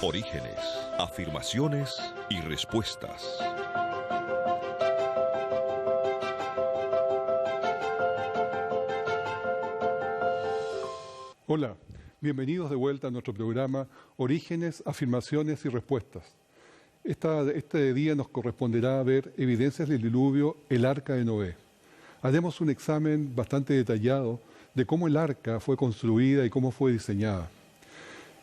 Orígenes, afirmaciones y respuestas. Hola, bienvenidos de vuelta a nuestro programa Orígenes, afirmaciones y respuestas. Este día nos corresponderá ver evidencias del diluvio, el Arca de Noé. Haremos un examen bastante detallado de cómo el arca fue construida y cómo fue diseñada.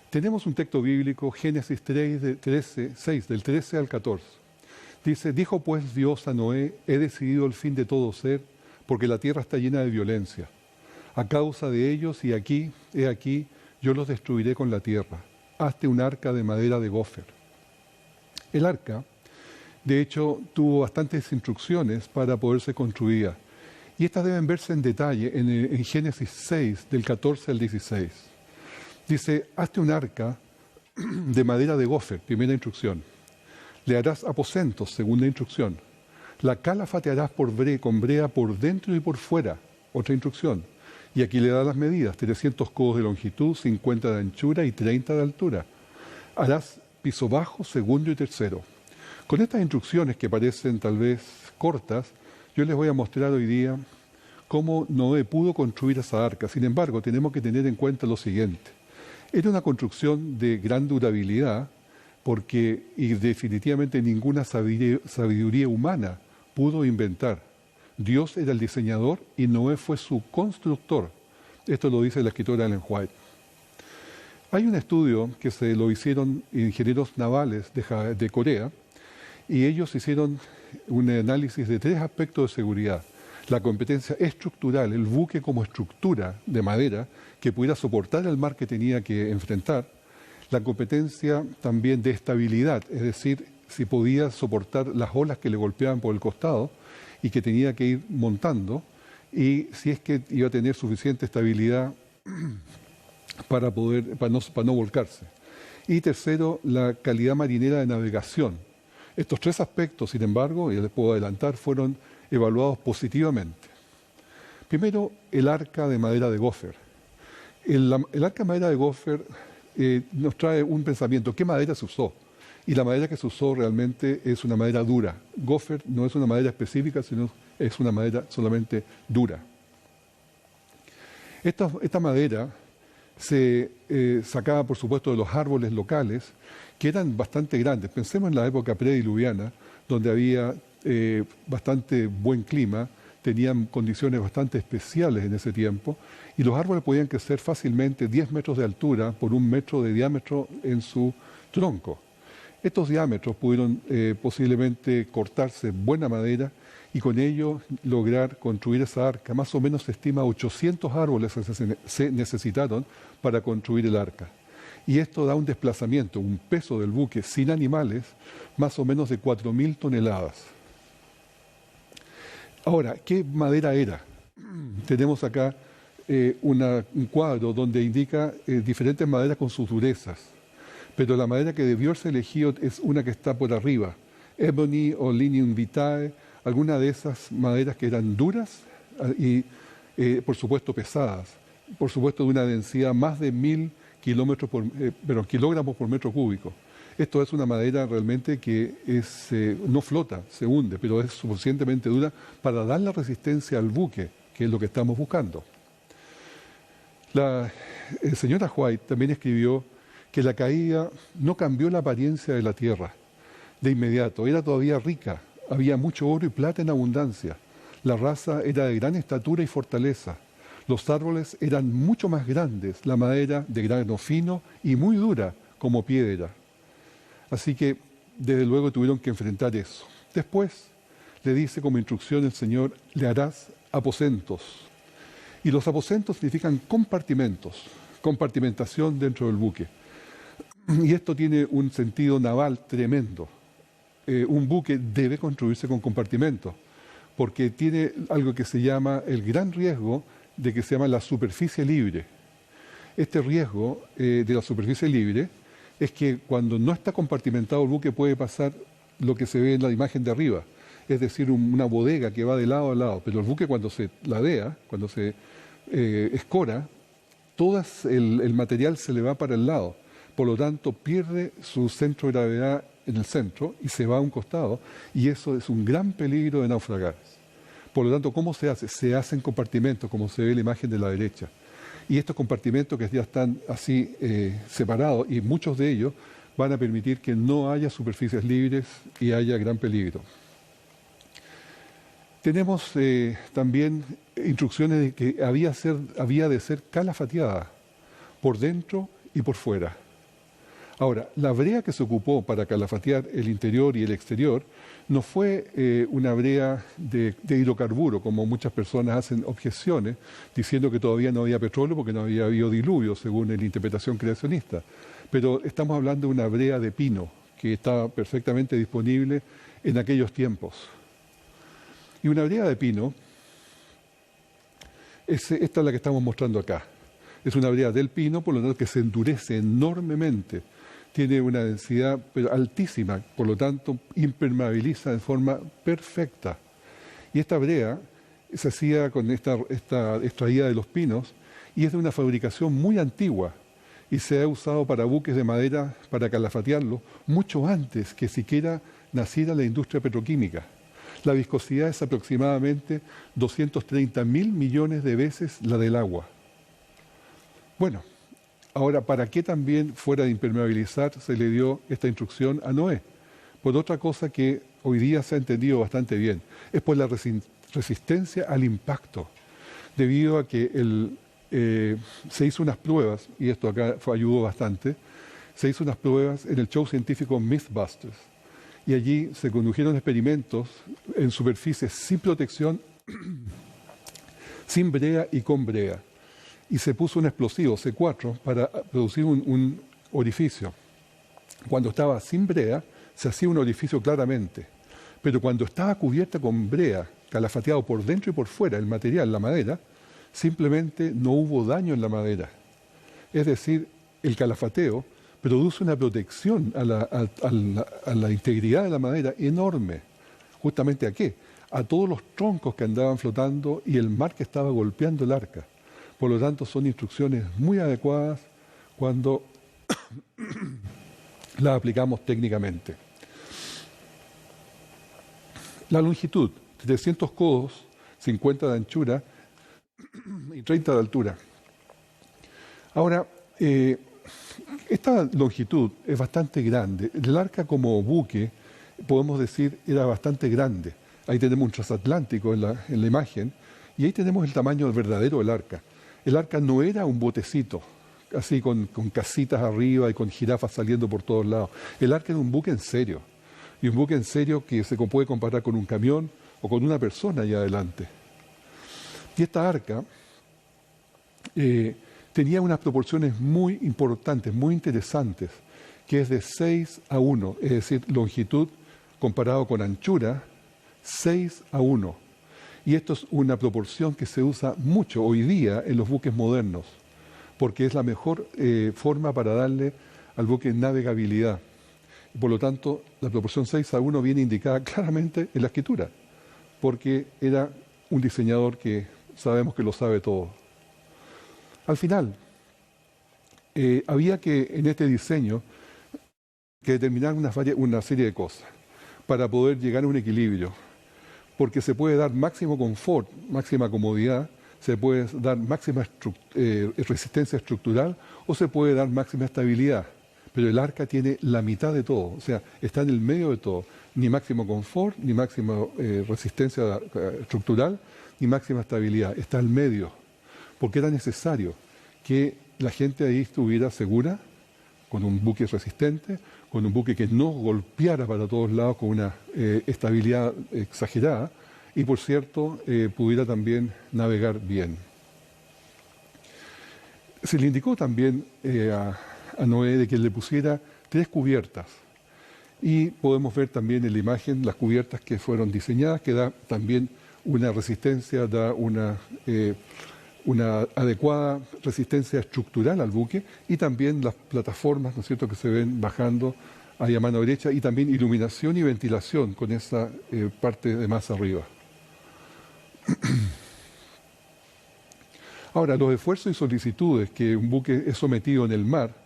Tenemos un texto bíblico, Génesis 6, del 13 al 14. Dice: dijo pues Dios a Noé: he decidido el fin de todo ser, porque la tierra está llena de violencia. A causa de ellos, y he aquí, yo los destruiré con la tierra. Hazte un arca de madera de gofer. El arca, de hecho, tuvo bastantes instrucciones para poder ser construida. Y estas deben verse en detalle en Génesis 6, del 14 al 16. Dice: hazte un arca de madera de gofer, primera instrucción. Le harás aposentos, segunda instrucción. La cálafa te harás con brea por dentro y por fuera, otra instrucción. Y aquí le da las medidas: 300 codos de longitud, 50 de anchura y 30 de altura. Harás piso bajo, segundo y tercero. Con estas instrucciones, que parecen tal vez cortas, yo les voy a mostrar hoy día cómo Noé pudo construir esa arca. Sin embargo, tenemos que tener en cuenta lo siguiente. Era una construcción de gran durabilidad, y definitivamente ninguna sabiduría humana pudo inventar. Dios era el diseñador y Noé fue su constructor. Esto lo dice la escritora Ellen White. Hay un estudio que se lo hicieron ingenieros navales de Corea, y ellos hicieron un análisis de 3 aspectos de seguridad: la competencia estructural, el buque como estructura de madera que pudiera soportar el mar que tenía que enfrentar; la competencia también de estabilidad, es decir, si podía soportar las olas que le golpeaban por el costado y que tenía que ir montando, y si es que iba a tener suficiente estabilidad para no volcarse. Y tercero, la calidad marinera de navegación. Estos 3 aspectos, sin embargo, y les puedo adelantar, fueron evaluados positivamente. Primero, el arca de madera de gofer. El arca de madera de gofer nos trae un pensamiento: ¿qué madera se usó? Y la madera que se usó realmente es una madera dura. Gofer no es una madera específica, sino es una madera solamente dura. Esta madera se sacaba, por supuesto, de los árboles locales, que eran bastante grandes. Pensemos en la época prediluviana, donde había bastante buen clima, tenían condiciones bastante especiales en ese tiempo, y los árboles podían crecer fácilmente 10 metros de altura por 1 metro de diámetro en su tronco. Estos diámetros pudieron posiblemente cortarse buena madera y con ello lograr construir esa arca. Más o menos se estima 800 árboles se necesitaron para construir el arca. Y esto da un desplazamiento, un peso del buque sin animales, más o menos de 4.000 toneladas. Ahora, ¿qué madera era? Tenemos acá un cuadro donde indica diferentes maderas con sus durezas. Pero la madera que debió ser elegida es una que está por arriba: Ebony o Lignum vitae, alguna de esas maderas que eran duras y, por supuesto, pesadas. Por supuesto, de una densidad más de 1.000 kilogramos por metro cúbico. Esto es una madera realmente que no flota, se hunde, pero es suficientemente dura para dar la resistencia al buque, que es lo que estamos buscando. La señora White también escribió que la caída no cambió la apariencia de la tierra de inmediato. Era todavía rica, había mucho oro y plata en abundancia. La raza era de gran estatura y fortaleza. Los árboles eran mucho más grandes, la madera de grano fino y muy dura como piedra. Así que, desde luego, tuvieron que enfrentar eso. Después, le dice como instrucción el Señor: le harás aposentos. Y los aposentos significan compartimentos, compartimentación dentro del buque. Y esto tiene un sentido naval tremendo. Un buque debe construirse con compartimentos, porque tiene algo que se llama el gran riesgo de que se llama la superficie libre. Este riesgo de la superficie libre es que cuando no está compartimentado el buque puede pasar lo que se ve en la imagen de arriba, es decir, una bodega que va de lado a lado, pero el buque cuando se ladea, cuando se escora, todo el material se le va para el lado. Por lo tanto, pierde su centro de gravedad en el centro y se va a un costado, y eso es un gran peligro de naufragar. Por lo tanto, ¿cómo se hace? Se hacen compartimentos, como se ve en la imagen de la derecha. Y estos compartimentos que ya están así separados, y muchos de ellos van a permitir que no haya superficies libres y haya gran peligro. Tenemos también instrucciones de que había de ser calafateada por dentro y por fuera. Ahora, la brea que se ocupó para calafatear el interior y el exterior no fue una brea de hidrocarburo, como muchas personas hacen objeciones, diciendo que todavía no había petróleo porque no había habido diluvio, según la interpretación creacionista. Pero estamos hablando de una brea de pino, que estaba perfectamente disponible en aquellos tiempos. Y una brea de pino, esta es la que estamos mostrando acá. Es una brea del pino, por lo tanto que se endurece enormemente. Tiene una densidad pero altísima, por lo tanto impermeabiliza de forma perfecta. Y esta brea se hacía con esta extraída de los pinos y es de una fabricación muy antigua y se ha usado para buques de madera para calafatearlo mucho antes que siquiera naciera la industria petroquímica. La viscosidad es aproximadamente 230.000 millones de veces la del agua. Bueno, ahora, ¿para qué también fuera de impermeabilizar se le dio esta instrucción a Noé? Por otra cosa que hoy día se ha entendido bastante bien, es por la resistencia al impacto, debido a que se hizo unas pruebas, y esto acá ayudó bastante, se hizo unas pruebas en el show científico Mythbusters, y allí se condujeron experimentos en superficies sin protección, sin brea y con brea. Y se puso un explosivo, C4, para producir un orificio. Cuando estaba sin brea, se hacía un orificio claramente. Pero cuando estaba cubierta con brea, calafateado por dentro y por fuera, el material, la madera, simplemente no hubo daño en la madera. Es decir, el calafateo produce una protección a la integridad de la madera enorme. ¿Justamente a qué? A todos los troncos que andaban flotando y el mar que estaba golpeando el arca. Por lo tanto, son instrucciones muy adecuadas cuando las aplicamos técnicamente. La longitud, 300 codos, 50 de anchura y 30 de altura. Ahora, esta longitud es bastante grande. El arca como buque, podemos decir, era bastante grande. Ahí tenemos un transatlántico en la imagen y ahí tenemos el tamaño verdadero del arca. El arca no era un botecito, así con casitas arriba y con jirafas saliendo por todos lados. El arca era un buque en serio. Y un buque en serio que se puede comparar con un camión o con una persona allá adelante. Y esta arca tenía unas proporciones muy importantes, muy interesantes, que es de 6:1, es decir, longitud comparado con anchura, 6:1. Y esto es una proporción que se usa mucho hoy día en los buques modernos, porque es la mejor forma para darle al buque navegabilidad. Por lo tanto, la proporción 6:1 viene indicada claramente en la escritura, porque era un diseñador que sabemos que lo sabe todo. Al final, había que, en este diseño, que determinar una serie de cosas para poder llegar a un equilibrio, porque se puede dar máximo confort, máxima comodidad, se puede dar máxima resistencia estructural o se puede dar máxima estabilidad. Pero el arca tiene la mitad de todo, o sea, está en el medio de todo. Ni máximo confort, ni máxima resistencia estructural, ni máxima estabilidad. Está al medio, porque era necesario que la gente ahí estuviera segura, con un buque resistente, con un buque que no golpeara para todos lados con una estabilidad exagerada y, por cierto, pudiera también navegar bien. Se le indicó también a Noé de que le pusiera 3 cubiertas y podemos ver también en la imagen las cubiertas que fueron diseñadas, que da también una resistencia, da una adecuada resistencia estructural al buque y también las plataformas, ¿no es cierto?, que se ven bajando ahí a mano derecha y también iluminación y ventilación con esa parte de más arriba. Ahora, los esfuerzos y solicitudes que un buque es sometido en el mar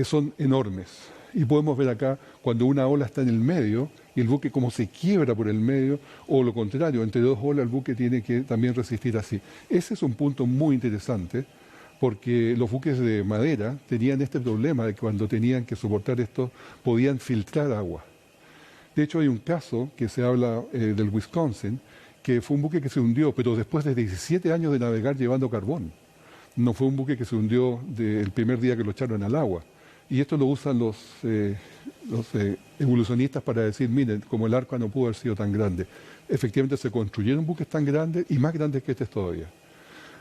son enormes. Y podemos ver acá cuando una ola está en el medio y el buque como se quiebra por el medio, o lo contrario, entre dos olas el buque tiene que también resistir así. Ese es un punto muy interesante, porque los buques de madera tenían este problema de que cuando tenían que soportar esto podían filtrar agua. De hecho, hay un caso que se habla del Wisconsin, que fue un buque que se hundió, pero después de 17 años de navegar llevando carbón. No fue un buque que se hundió el primer día que lo echaron al agua. Y esto lo usan los evolucionistas para decir, miren, como el Arca no pudo haber sido tan grande. Efectivamente se construyeron buques tan grandes y más grandes que este todavía.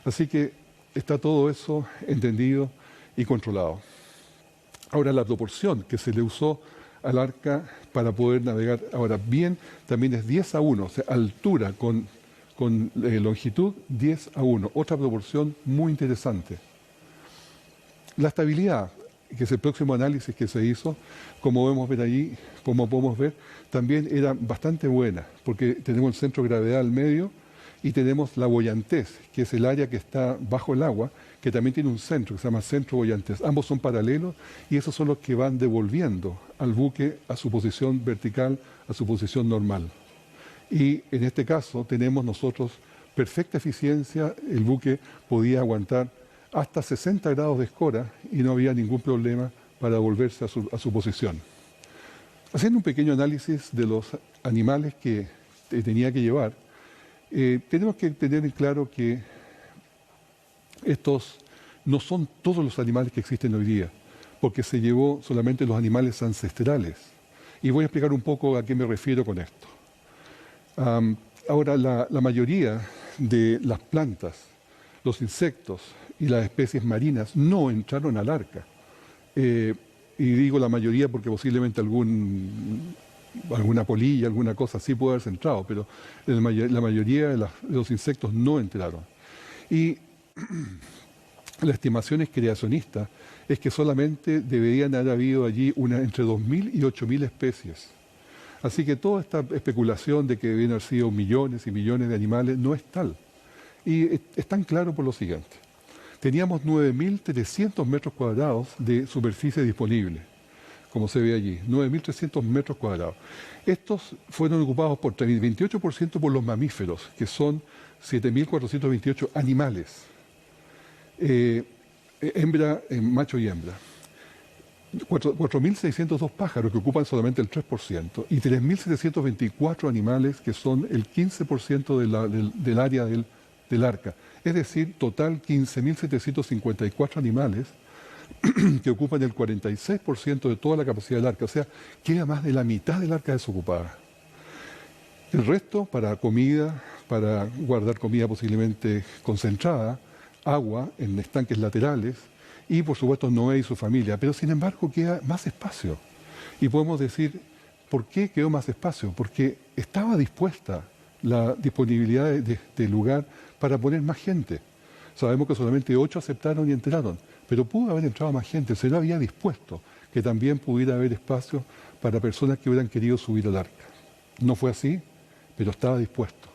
Así que está todo eso entendido y controlado. Ahora, la proporción que se le usó al Arca para poder navegar ahora bien también es 10:1, o sea, altura con longitud 10:1, otra proporción muy interesante. La estabilidad, que es el próximo análisis que se hizo, como podemos ver, también era bastante buena, porque tenemos el centro de gravedad al medio y tenemos la boyantez, que es el área que está bajo el agua, que también tiene un centro que se llama centro boyantez. Ambos son paralelos y esos son los que van devolviendo al buque a su posición vertical, a su posición normal. Y en este caso tenemos nosotros perfecta eficiencia, el buque podía aguantar hasta 60 grados de escora y no había ningún problema para volverse a su posición. Haciendo un pequeño análisis de los animales que tenía que llevar, tenemos que tener en claro que estos no son todos los animales que existen hoy día, porque se llevó solamente los animales ancestrales. Y voy a explicar un poco a qué me refiero con esto. Ahora, la mayoría de las plantas, los insectos y las especies marinas no entraron al Arca. Y digo la mayoría porque posiblemente alguna polilla, alguna cosa así puede haberse entrado, pero la mayoría de los insectos no entraron. Y la estimación es creacionista, es que solamente deberían haber habido allí entre 2.000 y 8.000 especies. Así que toda esta especulación de que debían haber sido millones y millones de animales no es tal. Y es tan claro por lo siguiente. Teníamos 9.300 metros cuadrados de superficie disponible, como se ve allí, 9.300 metros cuadrados. Estos fueron ocupados por 28% por los mamíferos, que son 7.428 animales, macho y hembra. 4.602 pájaros, que ocupan solamente el 3%, y 3.724 animales, que son el 15% del área del Arca. Es decir, total 15.754 animales que ocupan el 46% de toda la capacidad del Arca. O sea, queda más de la mitad del Arca desocupada. El resto para comida, para guardar comida posiblemente concentrada, agua en estanques laterales y, por supuesto, Noé y su familia. Pero, sin embargo, queda más espacio. Y podemos decir, ¿por qué quedó más espacio? Porque estaba dispuesta la disponibilidad de lugar para poner más gente. Sabemos que solamente 8 aceptaron y entraron, pero pudo haber entrado más gente. Se lo había dispuesto que también pudiera haber espacio para personas que hubieran querido subir al Arca. No fue así, pero estaba dispuesto.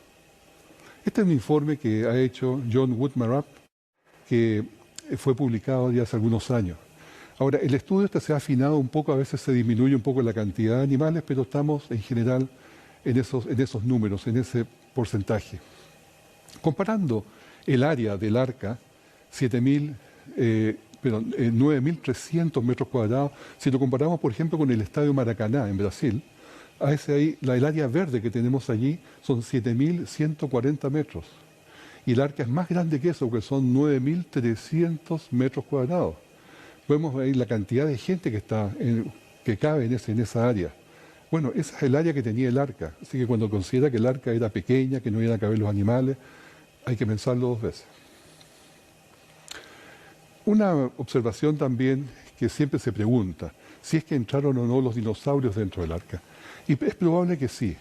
Este es un informe que ha hecho John Woodmarup, que fue publicado ya hace algunos años. Ahora, el estudio se ha afinado un poco, a veces se disminuye un poco la cantidad de animales, pero estamos en general en esos números, en ese porcentaje. Comparando el área del Arca, 9.300 metros cuadrados, si lo comparamos, por ejemplo, con el Estadio Maracaná en Brasil, el área verde que tenemos allí son 7.140 metros. Y el Arca es más grande que eso, porque son 9.300 metros cuadrados. Podemos ver la cantidad de gente que cabe en esa área. Bueno, esa es el área que tenía el Arca. Así que cuando considera que el Arca era pequeña, que no iban a caber los animales, hay que pensarlo 2 veces. Una observación también que siempre se pregunta, si es que entraron o no los dinosaurios dentro del Arca. Y es probable que sí.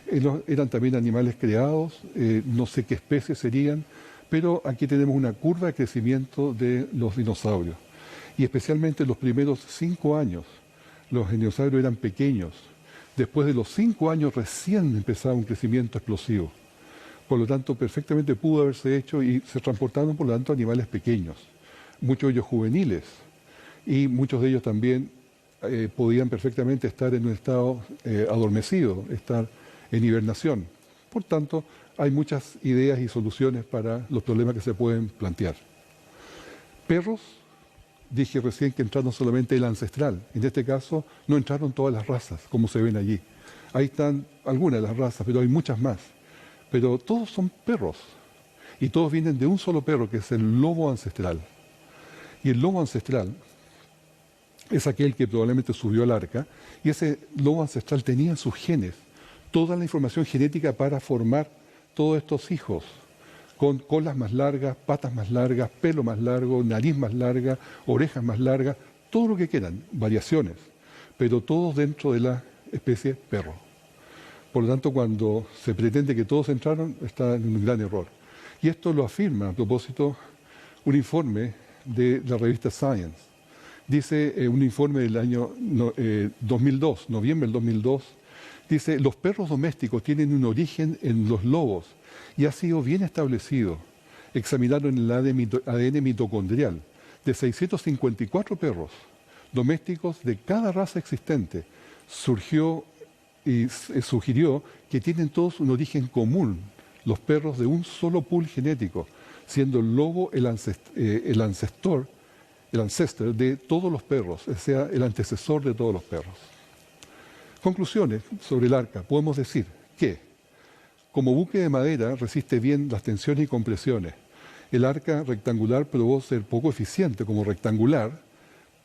Eran también animales creados, no sé qué especies serían, pero aquí tenemos una curva de crecimiento de los dinosaurios. Y especialmente en los primeros 5 años, los dinosaurios eran pequeños. Después de los 5 años recién empezaba un crecimiento explosivo. Por lo tanto, perfectamente pudo haberse hecho y se transportaron, por lo tanto, animales pequeños. Muchos de ellos juveniles y muchos de ellos también podían perfectamente estar en un estado adormecido, estar en hibernación. Por tanto, hay muchas ideas y soluciones para los problemas que se pueden plantear. Perros, dije recién que entraron solamente el ancestral. En este caso, no entraron todas las razas, como se ven allí. Ahí están algunas de las razas, pero hay muchas más. Pero todos son perros. Y todos vienen de un solo perro, que es el lobo ancestral. Y el lobo ancestral es aquel que probablemente subió al arca, y ese lobo ancestral tenía en sus genes toda la información genética para formar todos estos hijos, con colas más largas, patas más largas, pelo más largo, nariz más larga, orejas más largas, todo lo que quieran, variaciones, pero todos dentro de la especie perro. Por lo tanto, cuando se pretende que todos entraron, está en un gran error. Y esto lo afirma, a propósito, un informe de la revista Science. Dice un informe del año 2002, noviembre del 2002, dice, los perros domésticos tienen un origen en los lobos y ha sido bien establecido. Examinaron el ADN mitocondrial de 654 perros domésticos de cada raza existente. Surgió y sugirió que tienen todos un origen común, los perros de un solo pool genético, siendo el lobo el ancestor de todos los perros, o sea, el antecesor de todos los perros. Conclusiones sobre el arca. Podemos decir que, como buque de madera, resiste bien las tensiones y compresiones. El arca rectangular probó ser poco eficiente como rectangular,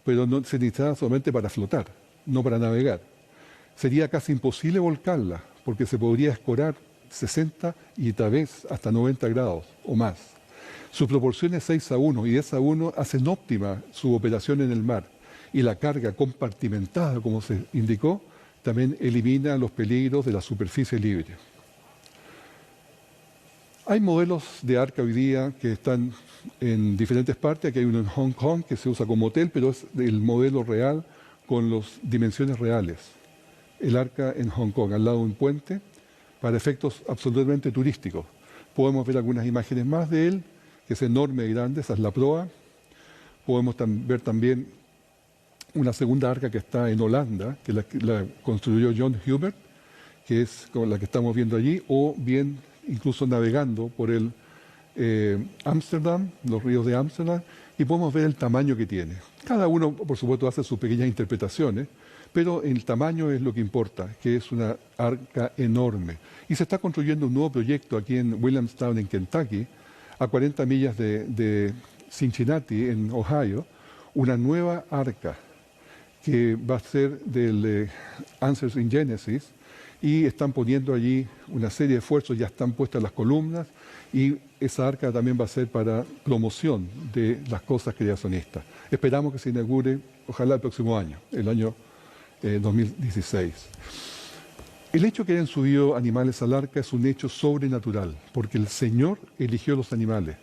pero no se necesitaba solamente para flotar, no para navegar. Sería casi imposible volcarla, porque se podría escorar 60 y tal vez hasta 90 grados o más. Sus proporciones 6:1 y 10:1 hacen óptima su operación en el mar, y la carga compartimentada, como se indicó, también elimina los peligros de la superficie libre. Hay modelos de arca hoy día que están en diferentes partes. Aquí hay uno en Hong Kong que se usa como hotel, pero es el modelo real con las dimensiones reales. El arca en Hong Kong, al lado de un puente, para efectos absolutamente turísticos. Podemos ver algunas imágenes más de él, que es enorme y grande, esa es la proa. Podemos ver también una segunda arca que está en Holanda, que la construyó John Hubert, que es como la que estamos viendo allí, o bien incluso navegando por el Ámsterdam, los ríos de Ámsterdam, y podemos ver el tamaño que tiene. Cada uno, por supuesto, hace sus pequeñas interpretaciones, pero el tamaño es lo que importa, que es una arca enorme. Y se está construyendo un nuevo proyecto aquí en Williamstown, en Kentucky, a 40 millas de Cincinnati, en Ohio, una nueva arca que va a ser del Answers in Genesis, y están poniendo allí una serie de esfuerzos, ya están puestas las columnas, y esa arca también va a ser para promoción de las cosas creacionistas. Esperamos que se inaugure, ojalá el próximo año, el año 2016. El hecho que hayan subido animales al arca es un hecho sobrenatural, porque el Señor eligió los animales.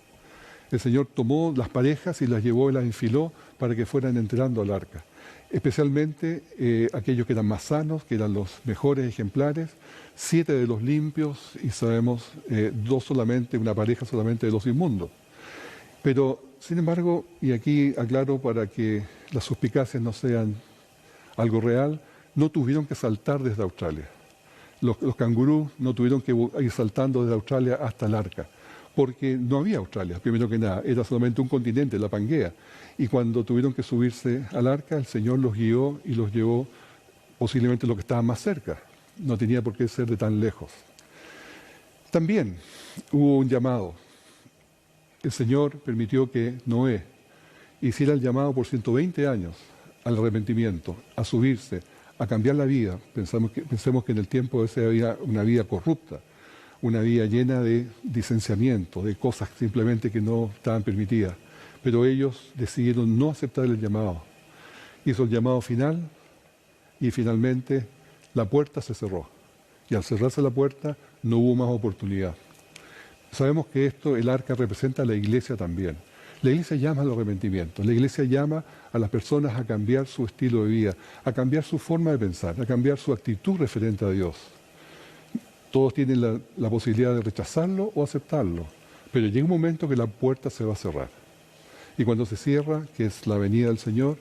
El Señor tomó las parejas y las llevó y las enfiló para que fueran entrando al arca. Especialmente aquellos que eran más sanos, que eran los mejores ejemplares, 7 de los limpios y sabemos 2 solamente, una pareja solamente de los inmundos. Pero, sin embargo, y aquí aclaro para que las suspicacias no sean algo real, no tuvieron que saltar desde Australia. Los cangurús no tuvieron que ir saltando desde Australia hasta el arca, porque no había Australia, primero que nada, era solamente un continente, la Pangea. Y cuando tuvieron que subirse al arca, el Señor los guió y los llevó posiblemente lo que estaba más cerca. No tenía por qué ser de tan lejos. También hubo un llamado. El Señor permitió que Noé hiciera el llamado por 120 años al arrepentimiento, a subirse, a cambiar la vida. Pensemos que en el tiempo ese había una vida corrupta, una vida llena de distanciamiento, de cosas simplemente que no estaban permitidas. Pero ellos decidieron no aceptar el llamado. Hizo el llamado final y finalmente la puerta se cerró. Y al cerrarse la puerta no hubo más oportunidad. Sabemos que esto, el arca, representa a la iglesia también. La iglesia llama al arrepentimiento, la iglesia llama a las personas a cambiar su estilo de vida, a cambiar su forma de pensar, a cambiar su actitud referente a Dios. Todos tienen la posibilidad de rechazarlo o aceptarlo, pero llega un momento que la puerta se va a cerrar. Y cuando se cierra, que es la venida del Señor,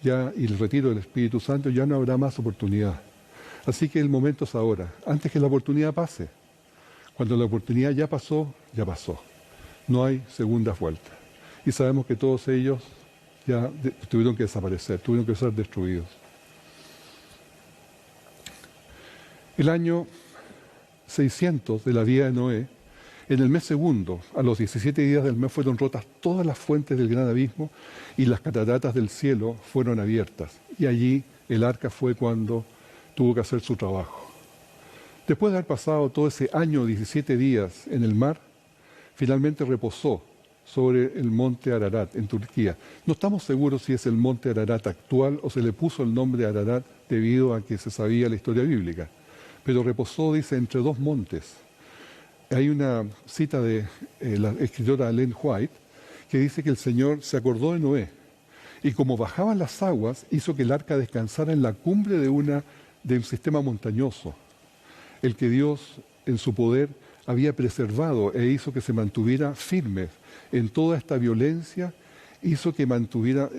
ya, y el retiro del Espíritu Santo, ya no habrá más oportunidad. Así que el momento es ahora, antes que la oportunidad pase. Cuando la oportunidad ya pasó, ya pasó. No hay segunda vuelta. Y sabemos que todos ellos ya tuvieron que desaparecer, tuvieron que ser destruidos. El año 600 de la vida de Noé, en el mes segundo, a los 17 días del mes, fueron rotas todas las fuentes del gran abismo y las cataratas del cielo fueron abiertas. Y allí el arca fue cuando tuvo que hacer su trabajo. Después de haber pasado todo ese año, 17 días en el mar, finalmente reposó sobre el monte Ararat, en Turquía. No estamos seguros si es el monte Ararat actual o se le puso el nombre Ararat debido a que se sabía la historia bíblica. Pero reposó, dice, entre dos montes. Hay una cita de la escritora Ellen White que dice que el Señor se acordó de Noé y como bajaban las aguas hizo que el arca descansara en la cumbre de un sistema montañoso, el que Dios en su poder había preservado e hizo que se mantuviera firme en toda esta violencia, hizo que se mantuviera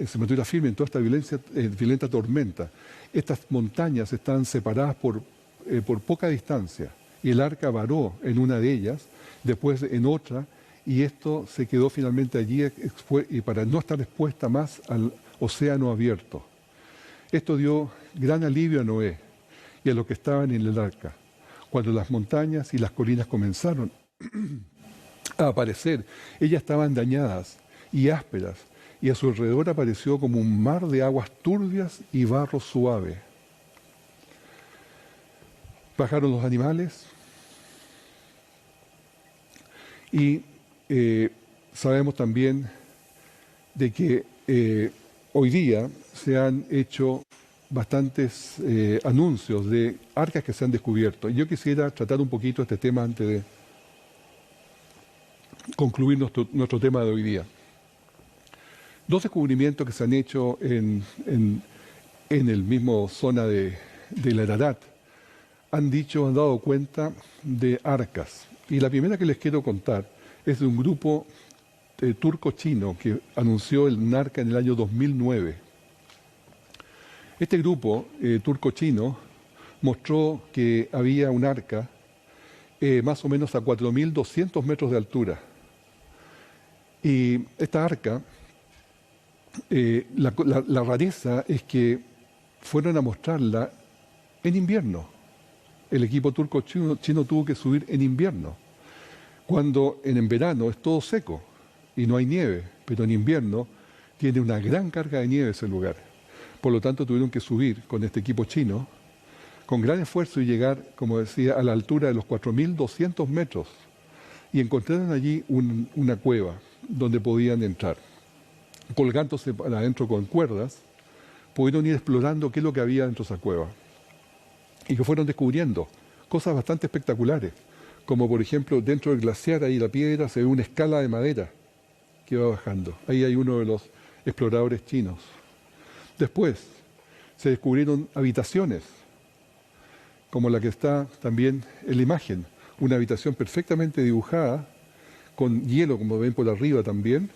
firme en toda esta violenta tormenta. Estas montañas estaban separadas por poca distancia y el arca varó en una de ellas, después en otra, y esto se quedó finalmente allí y para no estar expuesta más al océano abierto. Esto dio gran alivio a Noé y a los que estaban en el arca. Cuando las montañas y las colinas comenzaron a aparecer, ellas estaban dañadas y ásperas, y a su alrededor apareció como un mar de aguas turbias y barro suave. Bajaron los animales y sabemos también de que hoy día se han hecho bastantes anuncios de arcas que se han descubierto. Yo quisiera tratar un poquito este tema antes de concluir nuestro tema de hoy día. Dos descubrimientos que se han hecho en el mismo zona del Ararat han dado cuenta de arcas. Y la primera que les quiero contar es de un grupo turco-chino que anunció un arca en el año 2009. Este grupo turco-chino mostró que había un arca más o menos a 4.200 metros de altura. Y esta arca, la rareza es que fueron a mostrarla en invierno. El equipo turco-chino tuvo que subir en invierno, cuando en verano es todo seco y no hay nieve, pero en invierno tiene una gran carga de nieve ese lugar. Por lo tanto, tuvieron que subir con este equipo chino con gran esfuerzo y llegar, como decía, a la altura de los 4.200 metros. Y encontraron allí una cueva donde podían entrar. Colgándose para adentro con cuerdas, pudieron ir explorando qué es lo que había dentro de esa cueva. Y que fueron descubriendo cosas bastante espectaculares, como por ejemplo dentro del glaciar, ahí la piedra, se ve una escala de madera que va bajando. Ahí hay uno de los exploradores chinos. Después se descubrieron habitaciones, como la que está también en la imagen, una habitación perfectamente dibujada, con hielo, como ven por arriba también,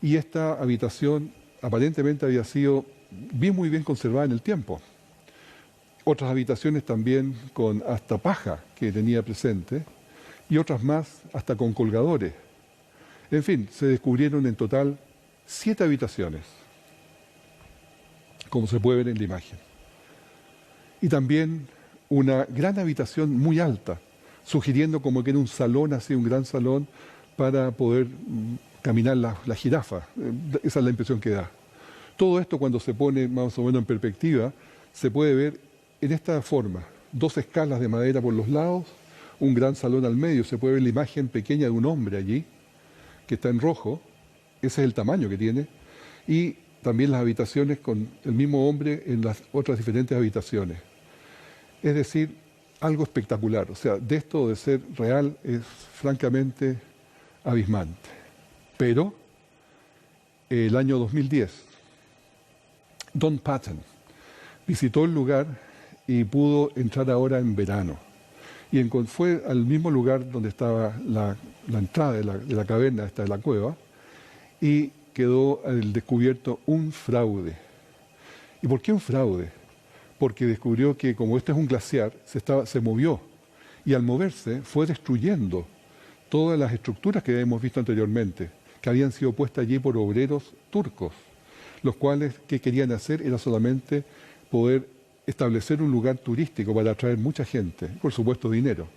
y esta habitación aparentemente había sido muy bien conservada en el tiempo. Otras habitaciones también con hasta paja que tenía presente, y otras más hasta con colgadores. En fin, se descubrieron en total 7 habitaciones, como se puede ver en la imagen. Y también una gran habitación muy alta, sugiriendo como que era un salón, así un gran salón, para poder caminar la jirafa. Esa es la impresión que da. Todo esto, cuando se pone más o menos en perspectiva, se puede ver en esta forma: 2 escalas de madera por los lados, un gran salón al medio. Se puede ver la imagen pequeña de un hombre allí, que está en rojo. Ese es el tamaño que tiene. Y también las habitaciones con el mismo hombre en las otras diferentes habitaciones. Es decir, algo espectacular. O sea, de esto de ser real es francamente abismante. Pero el año 2010, Don Patton visitó el lugar y pudo entrar ahora en verano. Y fue al mismo lugar donde estaba la entrada de la caverna, de la cueva, y quedó al descubierto un fraude. ¿Y por qué un fraude? Porque descubrió que como este es un glaciar, se movió y al moverse fue destruyendo todas las estructuras que hemos visto anteriormente, que habían sido puestas allí por obreros turcos, los cuales que querían hacer era solamente poder establecer un lugar turístico para atraer mucha gente, por supuesto dinero.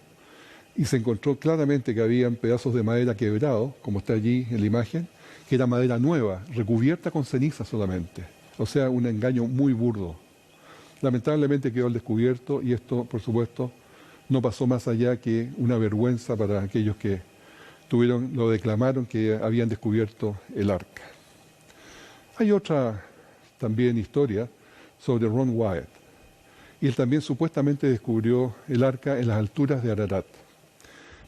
Y se encontró claramente que habían pedazos de madera quebrados, como está allí en la imagen, que era madera nueva, recubierta con ceniza solamente. O sea, un engaño muy burdo. Lamentablemente quedó al descubierto y esto, por supuesto, no pasó más allá que una vergüenza para aquellos que lo declamaron que habían descubierto el arca. Hay otra también historia sobre Ron Wyatt. Y él también supuestamente descubrió el arca en las alturas de Ararat.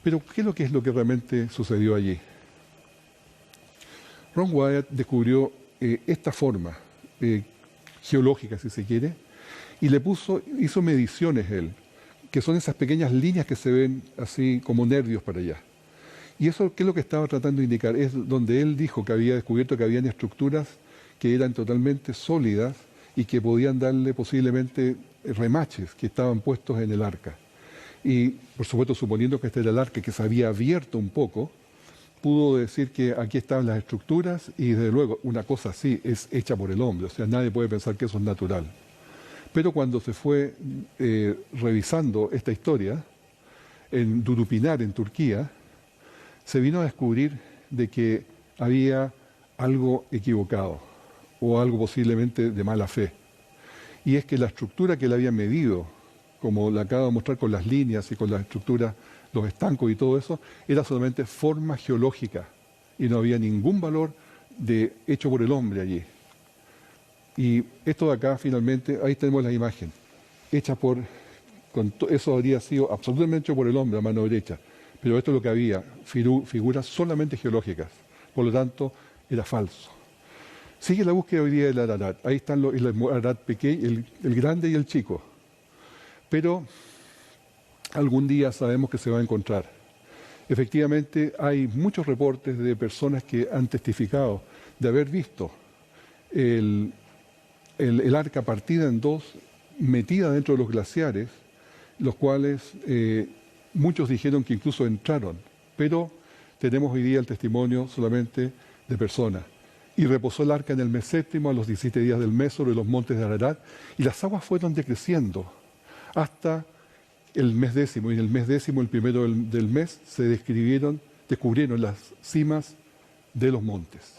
Pero, ¿qué es lo que realmente sucedió allí? Ron Wyatt descubrió esta forma geológica, si se quiere, y hizo mediciones él, que son esas pequeñas líneas que se ven así como nervios para allá. Y eso, ¿qué es lo que estaba tratando de indicar? Es donde él dijo que había descubierto que habían estructuras que eran totalmente sólidas y que podían darle posiblemente remaches que estaban puestos en el arca. Y, por supuesto, suponiendo que este era el arca que se había abierto un poco, pudo decir que aquí estaban las estructuras y, desde luego, una cosa así es hecha por el hombre. O sea, nadie puede pensar que eso es natural. Pero cuando se fue revisando esta historia, en Durupinar, en Turquía, se vino a descubrir de que había algo equivocado o algo posiblemente de mala fe. Y es que la estructura que él había medido, como la acabo de mostrar con las líneas y con las estructuras, los estancos y todo eso, era solamente forma geológica y no había ningún valor hecho por el hombre allí. Y esto de acá, finalmente, ahí tenemos la imagen, hecha eso habría sido absolutamente hecho por el hombre a mano derecha, pero esto es lo que había, figuras solamente geológicas, por lo tanto, era falso. Sigue la búsqueda hoy día del Ararat, ahí están el Ararat pequeño, el grande y el chico, pero algún día sabemos que se va a encontrar. Efectivamente, hay muchos reportes de personas que han testificado de haber visto el arca partida en dos, metida dentro de los glaciares, los cuales muchos dijeron que incluso entraron, pero tenemos hoy día el testimonio solamente de personas. Y reposó el arca en el mes séptimo, a los 17 días del mes, sobre los montes de Ararat, y las aguas fueron decreciendo hasta el mes décimo, y en el mes décimo, el primero del mes, se descubrieron las cimas de los montes.